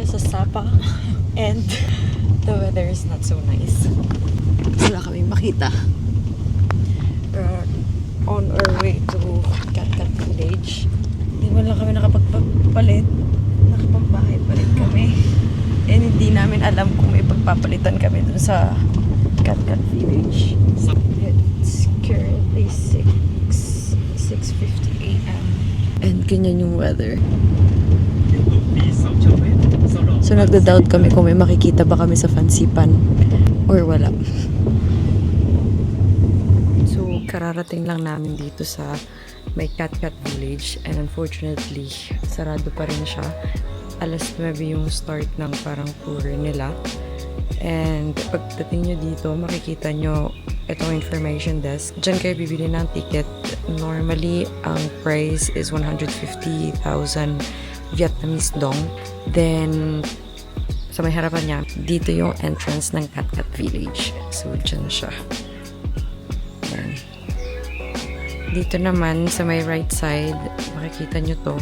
tayo sa Sapa and the weather is not so nice. Wala kaming makita. We're on our way to Katkat Village. Hindi mo lang kami nakapagpapalit. Nakapagbahay pa rin kami. And hindi namin alam kung may pagpapalitan kami dun sa Katkat Village. It's currently 6:50 a.m. And ganyan yung weather. So nagda-doubt kami kung may makikita ba kami sa Fansipan or wala. So kararating lang namin dito sa may Katkat Village and unfortunately sarado pa rin siya. Alas 9 yung start ng parang tour nila. And pagdating nyo dito, makikita nyo itong information desk. Diyan kayo bibili ng ticket. Normally, ang price is 150,000 Vietnamese dong. Then, sa may harapan niya, dito yung entrance ng Katkat Village. So, dyan siya. Yan. Dito naman, sa may right side, makikita nyo to.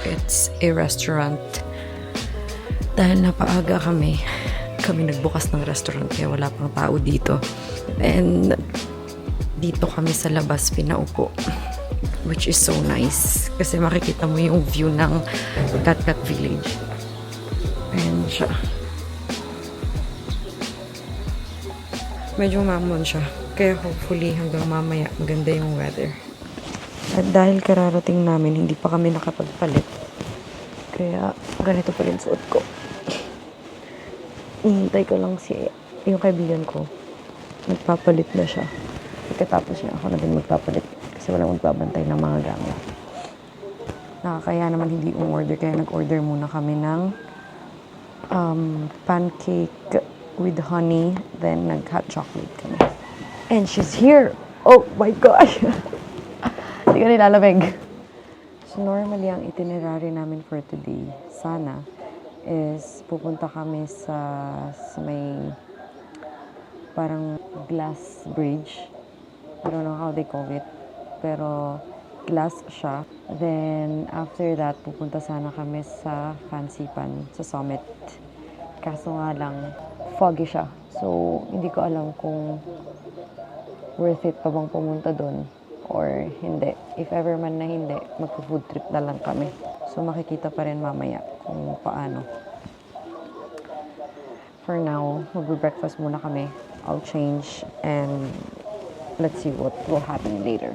It's a restaurant. Dahil napaaga kami nagbukas ng restaurant kaya wala pang tao dito. And dito kami sa labas pinaupo. Which is so nice. Kasi makikita mo yung view ng Katkat Village. Ayan siya. Medyo mamon siya. Kaya hopefully hanggang mamaya maganda yung weather. At dahil kararating namin, hindi pa kami nakapagpalit. Kaya ganito pa rin suot ko. Hintay ko lang yung kaibigan ko. Nagpapalit na siya. Pagkatapos niya, ako na din magpapalit. Kasi walang magbabantay ng mga gamit. Nakakaya naman hindi umorder. Kaya nag-order muna kami ng pancake with honey. Then nag-hot chocolate kami. And she's here! Oh my gosh! Hindi ka nilalamig. So normally, ang itinerary namin for today, sana, is pupunta kami sa may parang glass bridge. I don't know how they call it. Pero glass siya. Then after that, pupunta sana kami sa Fansipan, sa summit. Kaso nga lang, foggy siya. So hindi ko alam kung worth it pa bang pumunta dun or hindi. If ever man na hindi, magpo-food trip na lang kami. So, makikita pa rin mamaya kung paano. For now, mag-breakfast muna kami. I'll change and let's see what will happen later.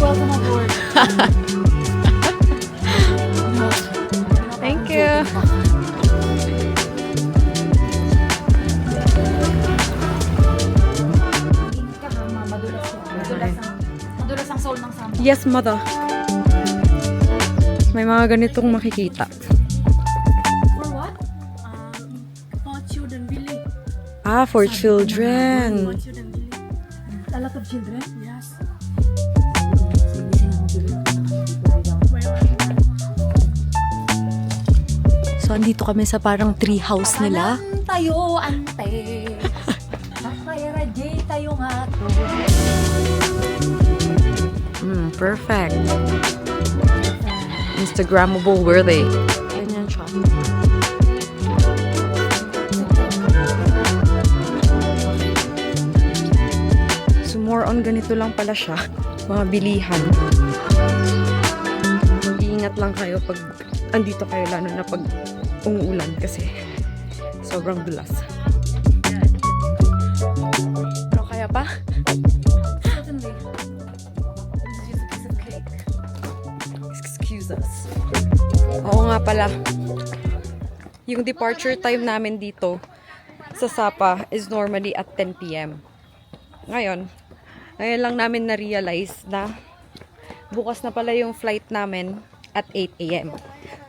Welcome aboard. Thank you. Madulas ang soul ng samba. Yes, mother. May mga ganitong makikita. For what? For children, really. Ah, for children. For children, really. A lot of children? Yes. So, andito kami sa parang tree house nila. Tayo, ante. Kaya rajay tayo nga to. Perfect. Instagrammable worthy. Ganyan siya. So, more on ganito lang pala siya. Mga bilihan. Iingat lang kayo pag andito kayo, lalo na pag umuulan kasi sobrang dulas. Pero kaya pa? Certainly. This is a piece of cake. Excuse us. Oo nga pala. Yung departure time namin dito sa Sapa is normally at 10 p.m. Ngayon lang namin na-realize na bukas na pala yung flight namin at 8 a.m.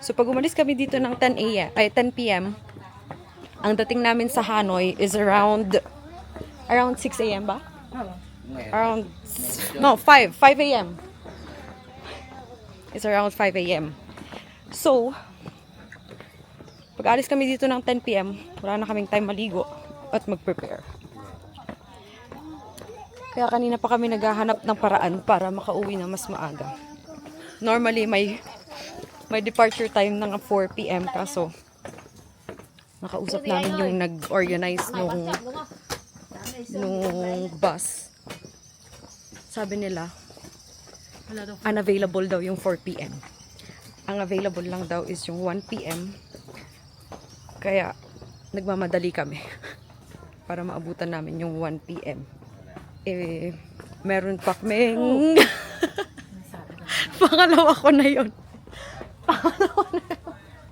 So pag umalis kami dito ng 10 a.m. ay 10 p.m., ang dating namin sa Hanoi is around 6 a.m. ba? Around 5 a.m. It's around 5 a.m. So, pag alis kami dito ng 10 p.m., wala na kaming time maligo at mag-prepare. Kaya kanina pa kami naghahanap ng paraan para makauwi na mas maaga. Normally, may departure time ng 4 p.m. kaso nakausap namin yung nag-organize nung bus. Sabi nila, unavailable daw yung 4 p.m. Ang available lang daw is yung 1 p.m. Kaya, nagmamadali kami para maabutan namin yung 1 p.m. Eh, meron pa kaming... Pangalawa ko na yun.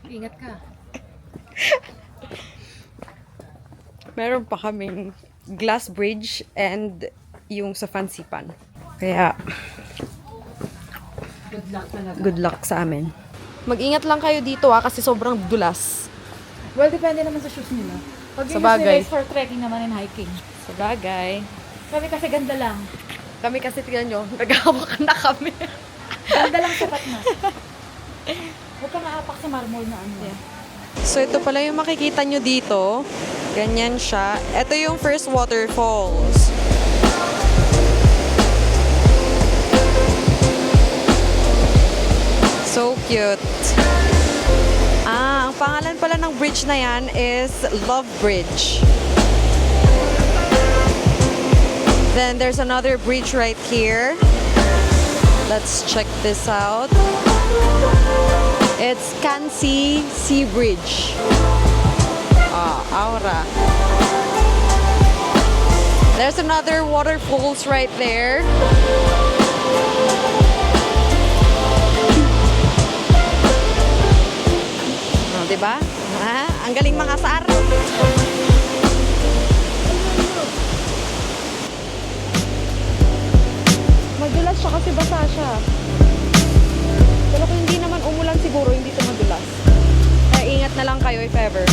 Ingat ka. Meron pa kaming glass bridge and yung sa fancy pan. Kaya, Good luck talaga. good luck sa amin. Mag-ingat lang kayo dito kasi sobrang dulas. Well, depende naman sa shoes nila. Pag Sa yung bagay. shoes nila is for trekking naman and hiking. Sa bagay. Kami kasi ganda lang. Kami kasi tignan nyo, naghahawakan na kami. Ganda lang sapat na. Huwag ka maapak sa marmol na ano. Yeah. So ito pala yung makikita nyo dito. Ganyan siya. Ito yung first waterfalls. So cute. Ang pangalan pala ng bridge na yan is Love Bridge. Then there's another bridge right here. Let's check this out. It's Kansi Sea Bridge. Aura. There's another waterfalls right there. Diba? Ang galing mga sar. Madulas siya kasi basa siya. Pero kung hindi naman umulan siguro, hindi ito madulas. Kaya ingat na lang kayo if ever.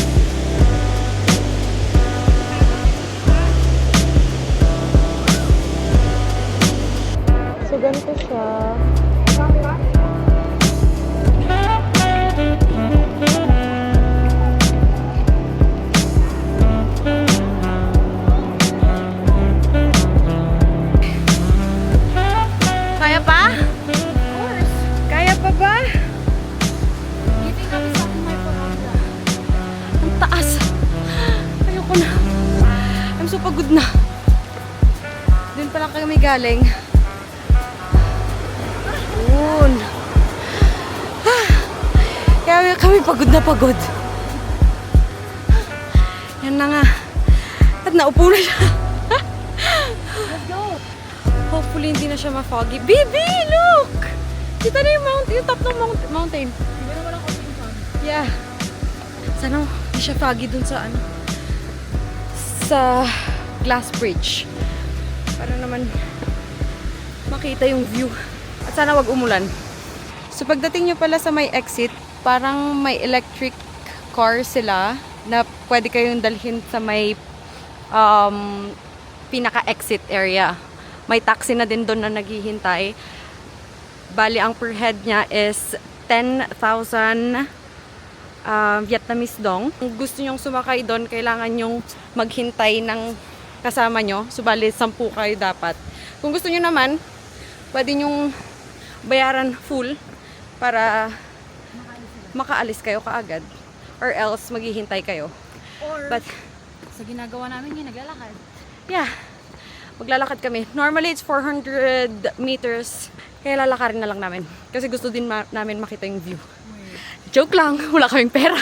So ganito siya. Kaya pa? Of course. Kaya pa ba? Giving up is something my pamilya. Ang taas. Ayoko na. I'm so pagod na. Doon pa lang kami galing. Yun. Kaya kami pagod na pagod. Yan na nga. At naupo na siya. Let's go. Hopefully hindi na siya ma-foggy. Baby, look! Kita na yung top ng mountain. Hindi naman ako pinsan. Yeah. Sana hindi siya foggy dun sa sa glass bridge. Para naman makita yung view. At sana wag umulan. So pagdating nyo pala sa may exit, parang may electric car sila na pwede kayong dalhin sa may pinaka-exit area. May taxi na din doon na naghihintay. Bali, ang per head niya is 10,000 Vietnamese dong. Kung gusto nyong sumakay doon, kailangan nyong maghintay ng kasama nyo. So, bali, 10 kayo dapat. Kung gusto nyo naman, pwede nyong bayaran full para makaalis kayo kaagad. Or else, maghihintay kayo. Or, But, sa ginagawa namin yun, naglalakad. yeah. Maglalakad kami. Normally, it's 400 meters. Kaya lalakarin na lang namin. Kasi gusto din namin makita yung view. Joke lang. Wala kaming pera.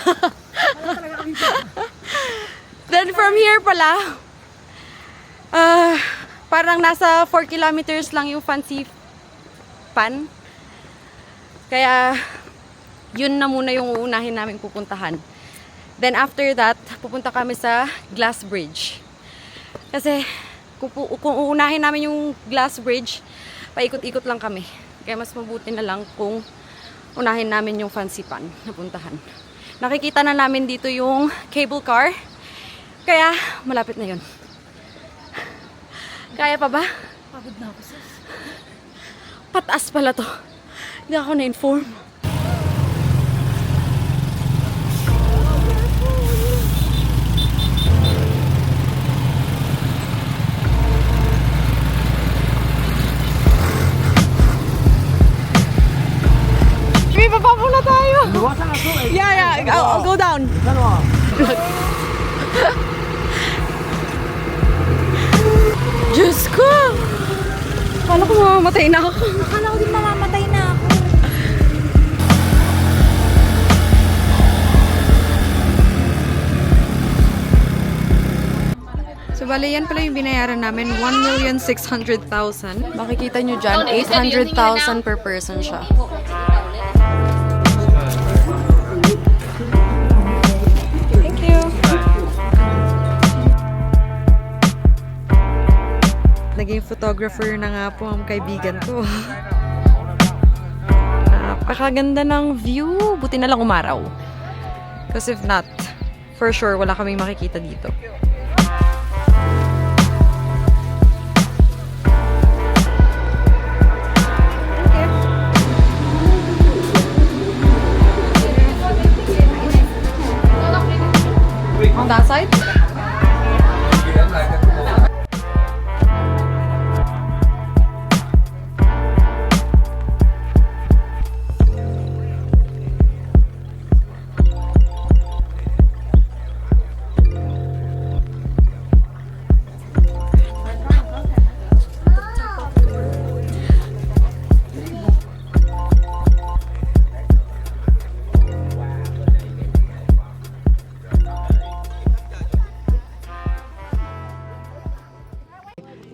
Then, from here pala, parang nasa 4 kilometers lang yung fancy pan. Kaya, yun na muna yung uunahin namin pupuntahan. Then, after that, pupunta kami sa glass bridge. Kasi, kung uunahin namin yung glass bridge, paikot-ikot lang kami. Kaya mas mabuti na lang kung unahin namin yung Fansipan na puntahan. Nakikita na namin dito yung cable car. Kaya, malapit na yun. Kaya pa ba? Pagod na ako, sis. Pataas pala to. Hindi ako na-inform. May baba muna tayo. Yeah, I'll go down. Diyos ko! Akala ko mamamatay na ako. Akala ko din mamamatay na ako. So, bali, yan pala yung binayaran namin. 1,600,000. Makikita nyo dyan, 800,000 per person siya. Thank you! Naging photographer na nga po ang kaibigan ko. Napakaganda ng view. Buti na lang umaraw. Because if not, for sure, wala kaming makikita dito. On that side?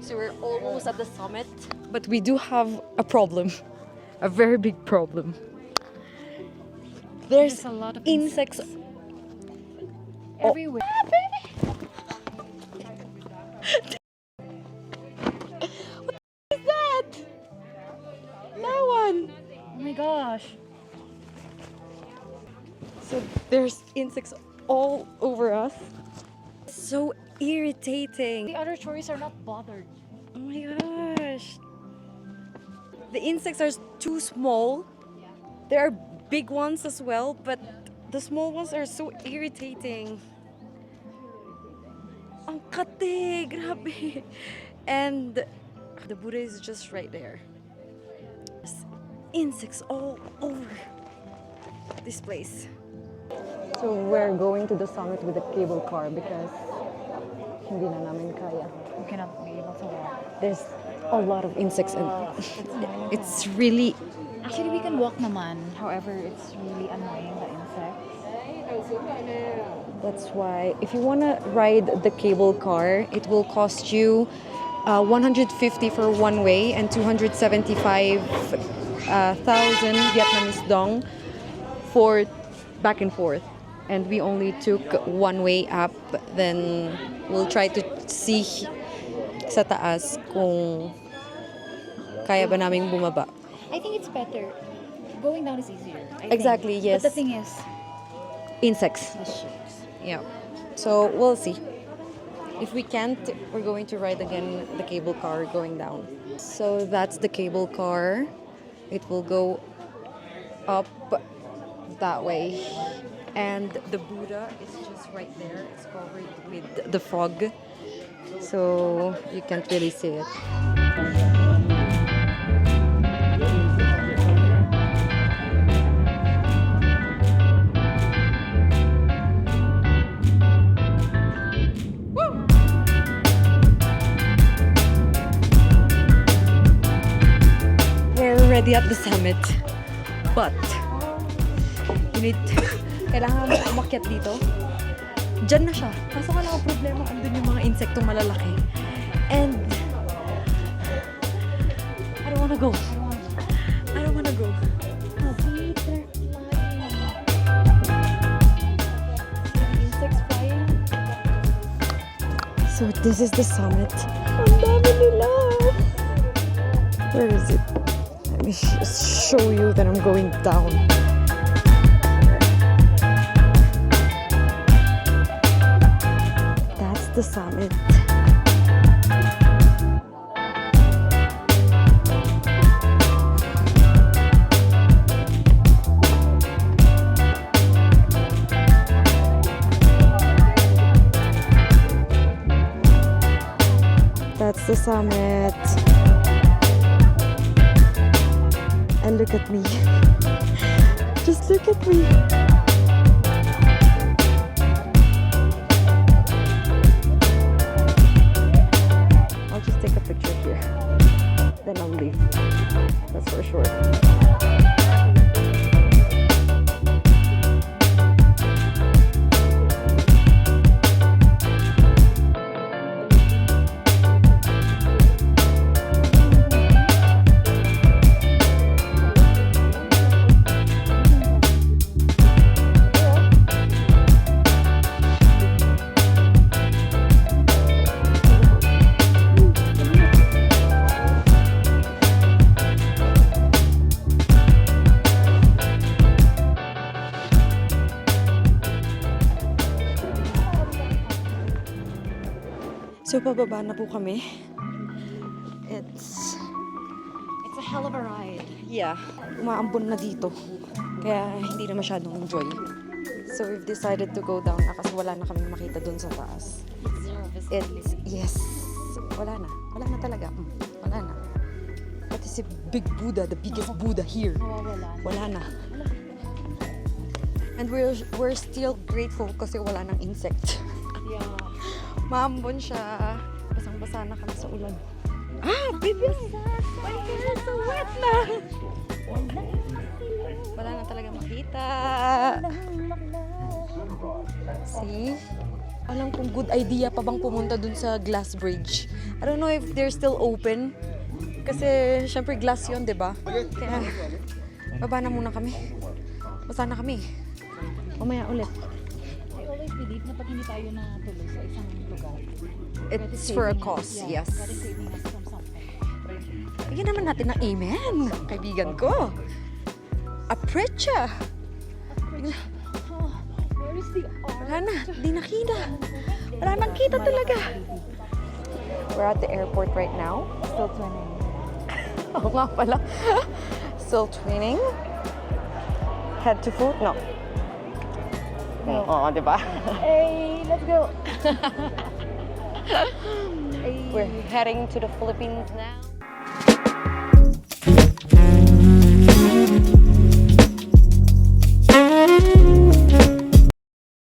So we're almost at the summit, but we do have a problem, a very big problem. There's a lot of insects. everywhere. What is that? That one. Oh my gosh. So there's insects all over us. So irritating. The other tourists are not bothered. Oh my gosh. The insects are too small. There are big ones as well, but the small ones are so irritating. Ang kate, grabe. And the Buddha is just right there. There's insects all over this place. So we're going to the summit with a cable car because hindi na namin kaya. You cannot be able to walk. There's a lot of insects and it's really Actually, we can walk naman. However, it's really annoying, the insects. that's why if you want to ride the cable car, it will cost you 150 for one way and 275,000 Vietnamese dong for back and forth. And we only took one way up. Then we'll try to see sa taas kung kaya ba naming bumaba. I think it's better. Going down is easier. I Exactly, think. yes. But the thing is, Insects. the ships. Yeah. So we'll see. If we can't, we're going to ride again the cable car going down. So that's the cable car. It will go up that way. And the Buddha is just right there. It's covered with the fog. So you can't really see it. We're already at the summit. But you need kailangan mo umakyat dito. Diyan na siya. Kaso wala akong problema. Andun yung mga insektong malalaki. And I don't wanna go. I don't wanna go. Insects flying. So this is the summit. Ang dami nila. Where is it? me just show you that I'm going down. That's the summit. That's the summit. And look at me. Just look at me. I'll just take a picture here. Then I'll leave. That's for sure. So, pababa na po kami. It's It's a hell of a ride. yeah, umaambon na dito. Kaya hindi na masyadong enjoy. So, we've decided to go down na kasi wala na kami makita dun sa taas. It's, yes, wala na. Wala na talaga. Wala na. Pati si Big Buddha, the biggest Buddha here. Wala na. And we're still grateful kasi wala nang insect. Yeah. Maambon siya. Basang-basa na kami sa ulan. Ah, baby! My hair is so wet na! Wala na talaga makita. See? Alam kong good idea pa bang pumunta dun sa glass bridge. I don't know if they're still open. Kasi, syempre, glass yun, di ba? Kaya, baba na muna kami. Basa na kami. Mamaya ulit. I always believe na pag hindi tayo natuloy sa isang lugar, It's for a cause, yes. God is saving us from something. Bigyan naman natin ng amen, kaibigan ko. Aprecha. Oh, where is the art? Wala na, di nakita. Wala nang kita talaga. We're at the airport right now. Still twinning. Oo nga pala. Still twinning. Head to foot? No. Oo, di ba? Hey, let's go. We're heading to the Philippines now.